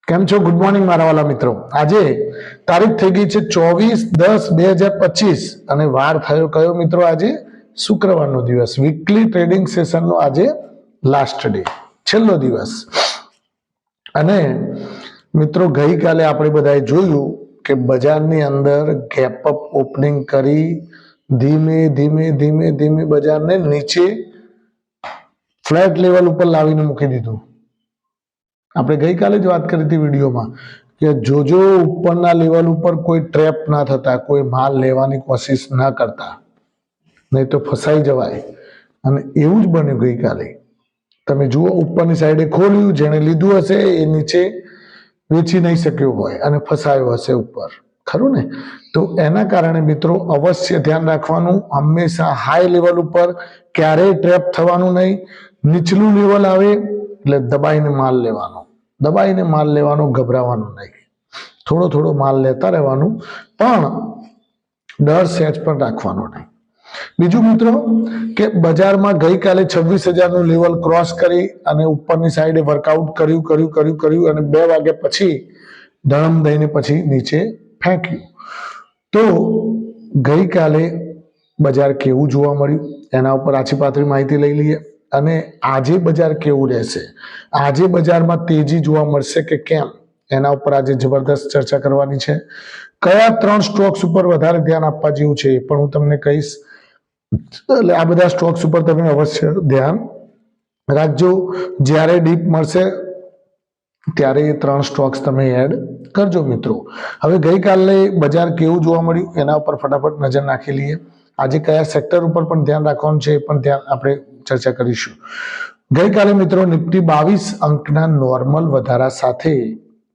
કેમ છો? Good morning મારા વાલા મિત્રો. આજે તારીખ થઈ ગઈ છે 24/10/2025 અને વાર થયો કયો મિત્રો? આજે શુક્રવારનો દિવસ. વીકલી ટ્રેડિંગ સેશનનો આજે લાસ્ટ ડે, છેલ્લો દિવસ. અને મિત્રો ગઈકાલે આપણે બધાએ જોયું કે બજારની અંદર ગેપ અપ ઓપનિંગ કરી ધીમે ધીમે ધીમે ધીમે બજારને નીચે ફ્લેટ લેવલ ઉપર લાવીને મૂકી દીધું. આપણે ગઈકાલે જ વાત કરી હતી વિડીયોમાં કે જોજો ઉપરના લેવલ ઉપર કોઈ ટ્રેપ ના થતા, કોઈ માલ લેવાની કોશિશ ના કરતા, નહીં તો ફસાઈ જવાય. અને એવું જ બન્યું ગઈકાલે. તમે જુઓ ઉપરની સાઈડે ખોલ્યું, જેણે લીધું હશે એ નીચે વેચી નહીં શક્યો હોય અને ફસાયો હશે ઉપર, ખરું ને? તો એના કારણે મિત્રો અવશ્ય ધ્યાન રાખવાનું, હંમેશા હાઈ લેવલ ઉપર ક્યારેય ટ્રેપ થવાનું નહીં. નીચલું લેવલ આવે એટલે દબાઈને માલ લેવાનો, દબાઈને માલ લેવાનો, ગભરાવાનું નહીં. થોડો થોડો માલ લેતા રહેવાનું, પણ ડર સહેજ પણ રાખવાનો નહીં. બીજું મિત્રો કે બજારમાં ગઈકાલે 26,000નું લેવલ ક્રોસ કરી અને ઉપરની સાઈડે વર્કઆઉટ કર્યું અને 2 વાગ્યા પછી ધડમ દઈને પછી નીચે ફેંક્યું. તો ગઈકાલે બજાર કેવું જોવા મળ્યું એના ઉપર આછી પાતળી માહિતી લઈ લઈએ. અને આજે બજાર કેવું રહેશે, આજે બજારમાં તેજી જોવા મળશે કે કેમ, એના ઉપર આજે જબરદસ્ત ચર્ચા કરવાની છે. કયા 3 સ્ટોક્સ ઉપર વધારે ધ્યાન આપવા જેવું છે એ પણ હું તમને કહીશ. એટલે આ બધા સ્ટોક્સ ઉપર તમે અવશ્ય ધ્યાન રાખજો. જ્યારે ડીપ મળશે ત્યારે એ 3 સ્ટોક્સ તમે એડ કરજો મિત્રો. હવે ગઈકાલે બજાર કેવું જોવા મળ્યું એના ઉપર ફટાફટ નજર નાખી લઈએ. આજે કયા સેક્ટર ઉપર પણ ધ્યાન રાખવાનું છે એ પણ ધ્યાન આપણે ચર્ચા કરીશું. ગઈકાલે મિત્રો નિફ્ટી 22 અંકના નોર્મલ વધારા સાથે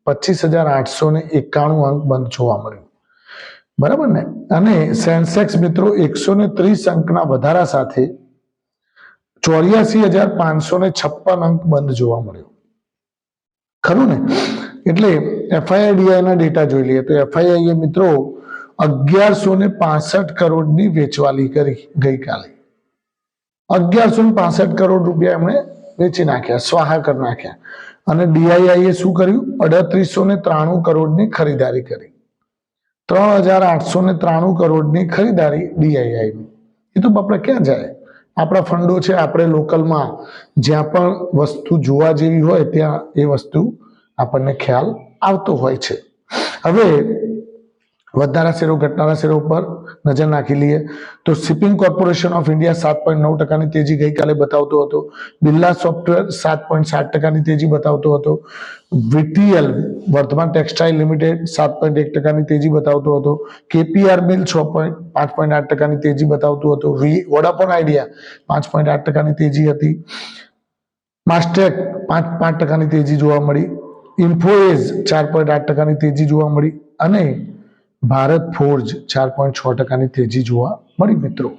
25,891 અંક બંધ જોવા મળ્યું, બરાબર ને? અને સેન્સેક્સ મિત્રો 130 અંકના વધારા સાથે 84,556 અંક બંધ જોવા મળ્યો, ખરું ને? એટલે એફઆઈઆઈ ના ડેટા જોઈ લઈએ તો એફઆઈઆઈ મિત્રો 1165 કરોડની વેચવાલી કરી ગઈકાલે. 1165 કરોડ રૂપિયા એમણે વેચી નાખ્યા, સ્વાહા કરી નાખ્યા. અને ડીઆઈઆઈએ શું કર્યું? 3893 કરોડની ખરીદારી કરી. 3,893 કરોડની ખરીદારી ડીઆઈઆઈની. એ તો આપણે ક્યાં જાય? આપણા ફંડો છે, આપણે લોકલમાં જ્યાં પણ વસ્તુ જોવા જેવી હોય ત્યાં એ વસ્તુ આપણને ખ્યાલ આવતો હોય છે. હવે વધનારા શેરો ઘટનારા શેરો ઉપર નજર નાખી લઈએ તો શિપિંગ કોર્પોરેશન ઓફ ઇન્ડિયા 7.9% તેજી ગઈકાલે બતાવતો હતો. બિરલા સોફ્ટવેર 7.7% તેજી બતાવતો હતો. વીટીએલ વર્ધમાન ટેક્સટાઇલ લિમિટેડ 7.1% તેજી બતાવતો હતો. કેપીઆર મિલ 5.8% તેજી બતાવતું હતું. વોડાફોન આઈડિયા 5.8% તેજી હતી. માસ્ટેક 5% તેજી જોવા મળી. ઇન્ફોએજ 4.8% તેજી જોવા મળી અને ભારત ફોર્જ 4.6% તેજી જોવા મળી મિત્રો.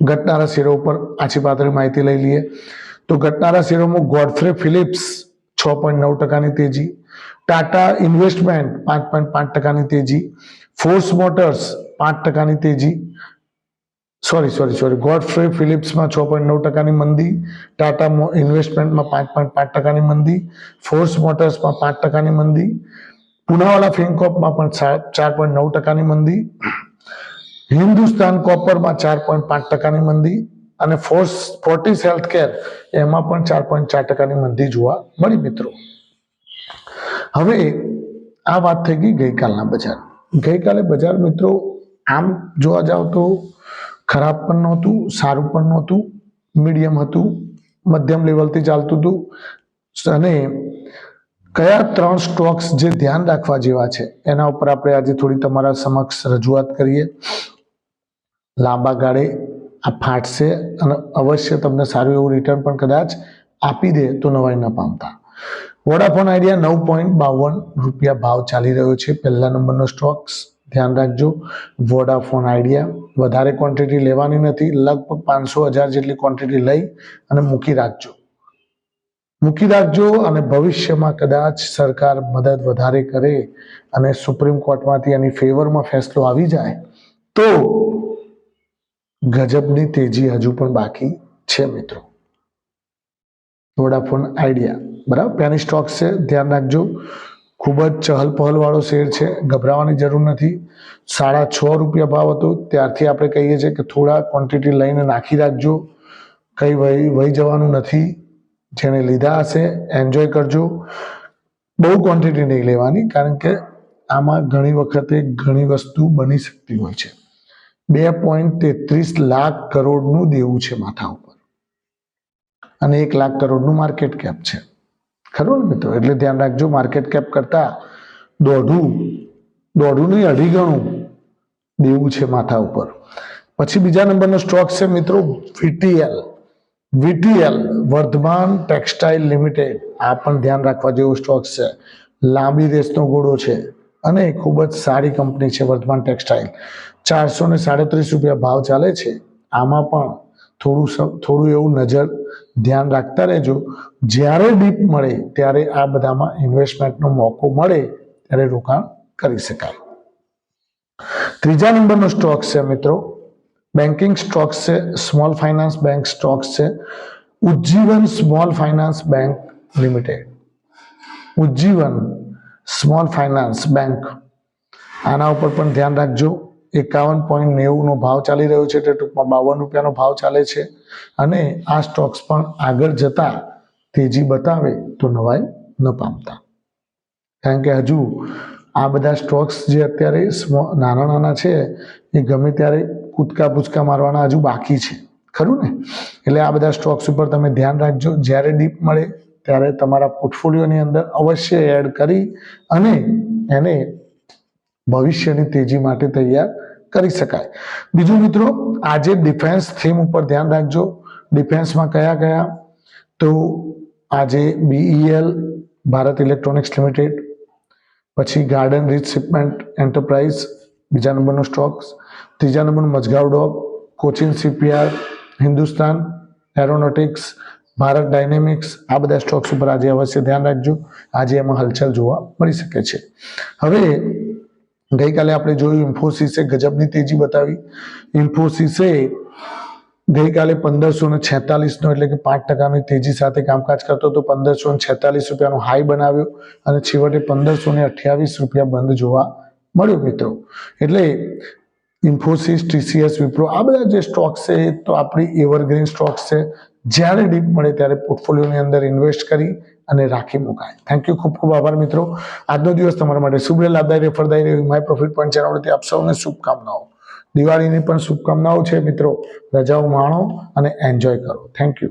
ઘટનારા શેરો ઉપર આછી પાતળી માહિતી લઈ લઈએ તો ઘટનારા શેરોમાં ગોડફ્રે ફિલિપ્સ 6.9% તેજી, ટાટા ઇન્વેસ્ટમેન્ટ 5.5% તેજી, ફોર્સ મોટર્સ 5% તેજી, ગોડફ્રે ફિલિપ્સમાં 6.9% મંદી, ટાટા ઇન્વેસ્ટમેન્ટમાં 5.5% મંદી, ફોર્સ મોટર્સમાં 5% મંદી, પુનાવાલા ફિનકોર્પમાં પણ 4.9% મંદી, હિન્દુસ્તાન કોપરમાં 4.5% મંદી અને ફોર્ટિસ હેલ્થકેર એમાં પણ 4.4% મંદી જોવા મળી મિત્રો. હવે આ વાત થઈ ગઈ ગઈકાલના બજાર. ગઈકાલે બજાર મિત્રો આમ જોવા જાવ તો ખરાબ પણ નહોતું, સારું પણ નહોતું, મીડિયમ હતું, મધ્યમ લેવલથી ચાલતું હતું. અને કયા 3 સ્ટોક્સ જે ધ્યાન રાખવા જેવા છે એના ઉપર આપણે આજે થોડી તમારા સમક્ષ રજૂઆત કરીએ. લાંબા ગાળે આ ફાટશે અને અવશ્ય તમને સારું એવું રિટર્ન પણ કદાચ આપી દે તો નવાઈ ન પામતા. વોડાફોન આઈડિયા 9.52 રૂપિયા ભાવ ચાલી રહ્યો છે, પહેલા નંબરનો સ્ટોક્સ, ધ્યાન રાખજો. વોડાફોન આઈડિયા વધારે ક્વોન્ટિટી લેવાની નથી, લગભગ 500,000 જેટલી ક્વોન્ટિટી લઈ અને મૂકી રાખજો અને ભવિષ્યમાં કદાચ સરકાર મદદ વધારે કરે અને સુપ્રીમ કોર્ટમાંથી એની ફેવરમાં ફેસલો આવી જાય તો ગજબની તેજી હજુ પણ બાકી છે મિત્રો. વોડાફોન આઈડિયા બરાબર, પેની સ્ટોક્સ છે, ધ્યાન રાખજો. ખૂબ જ ચહલ પહલ વાળો શેર છે, ગભરાવાની જરૂર નથી. ₹6.5 ભાવ હતો, ત્યારથી આપણે કહીએ છીએ કે થોડા ક્વોન્ટિટી લઈને નાખી રાખજો. કંઈ વહી જવાનું નથી. જેને લીધા હશે એન્જોય કરજો. બહુ ક્વોન્ટિટી નહીં લેવાની, કારણ કે આમાં ઘણી વખતે ઘણી વસ્તુ બની શકતી હોય છે. 2.33 લાખ કરોડનું દેવું છે માથા ઉપર, અને 1 લાખ કરોડનું માર્કેટ કેપ છે. ખરું ને મિત્રો? એટલે ધ્યાન રાખજો, માર્કેટ કેપ કરતા દોઢું નહીં 2.5 ગણું દેવું છે માથા ઉપર. પછી બીજા નંબરનો સ્ટોક છે મિત્રો વીટીએલ. Vardhaman textile limited. આ પણ ધ્યાન રાખવા જેવો સ્ટોક છે. લાંબી રેસનો ઘોડો છે અને ખૂબ જ સારી કંપની છે વર્ધમાન ટેક્સટાઇલ. ₹437 ભાવ ચાલે છે. આમાં પણ થોડું એવું નજર ધ્યાન રાખતા રહેજો. જ્યારે ડીપ મળે ત્યારે આ બધામાં ઇન્વેસ્ટમેન્ટનો મોકો મળે ત્યારે રોકાણ કરી શકાય. ત્રીજા નંબરનો સ્ટોક છે મિત્રો બેન્કિંગ સ્ટોક્સ છે, સ્મોલ ફાઇનાન્સ બેંક સ્ટોક્સ છે. Ujjivan small finance bank limited. Ujjivan small finance bank, આના ઉપર પણ ધ્યાન રાખજો. 51.90 ભાવ ચાલી રહ્યો છે, એટલે ટૂંકમાં ₹52 ભાવ ચાલે છે. અને આ સ્ટોક્સ પણ આગળ જતા તેજી બતાવે તો નવાઈ ન પામતા, કારણ કે હજુ આ બધા સ્ટોક્સ જે અત્યારે નાના છે એ ગમે ત્યારે કૂદકા પૂચકા મારવાના હજુ બાકી છે. ખરું ને? એટલે આ બધા સ્ટોક્સ ઉપર તમે ધ્યાન રાખજો. જ્યારે ડીપ મળે ત્યારે તમારા પોર્ટફોલિયોની અંદર અવશ્ય એડ કરી અને એને ભવિષ્યની તેજી માટે તૈયાર કરી શકાય. બીજું મિત્રો, આજે ડિફેન્સ થીમ ઉપર ધ્યાન રાખજો. ડિફેન્સમાં કયા? તો આજે BEL ભારત ઇલેક્ટ્રોનિક્સ લિમિટેડ, પછી ગાર્ડન રીચ શિપમેન્ટ એન્ટરપ્રાઇઝ બીજા નંબરનો સ્ટોક્સ. ત્રીજા નંબરનું Mazagon dock, Cochin shipyard, Hindustan aeronautics, Bharat dynamics. આ બધા સ્ટોક્સ ઉપર આજે અવશ્ય ધ્યાન રાખજો. આજે એમાં હલચલ જોવા મળી શકે છે. હવે ગઈકાલે આપણે જોયું ઇન્ફોસિસે ગજબની તેજી બતાવી. ઇન્ફોસિસે ગઈકાલે 1546 એટલે કે 5% તેજી સાથે કામકાજ કરતો હતો. ₹1546 હાઈ બનાવ્યો અને છેવટે ₹1528 બંધ જોવા મળ્યો મિત્રો. એટલે ઇન્ફોસિસ, TCS, વિપ્રો આ બધા જે સ્ટોક્સ છે એ તો આપણી એવરગ્રીન સ્ટોક્સ છે. જ્યારે ડીપ મળે ત્યારે પોર્ટફોલિયોની અંદર ઇન્વેસ્ટ કરી અને રાખી મુકાય. થેન્ક યુ, ખૂબ ખૂબ આભાર મિત્રો. આજનો દિવસ તમારા માટે શુભ, લાભદાયી, ફળદાયી રહ્યો. માય પ્રોફિટ પોઈન્ટ ચેનલથી આપ સૌને શુભકામનાઓ. દિવાળીની પણ શુભકામનાઓ છે મિત્રો. રજાઓ માણો અને એન્જોય કરો. Thank you.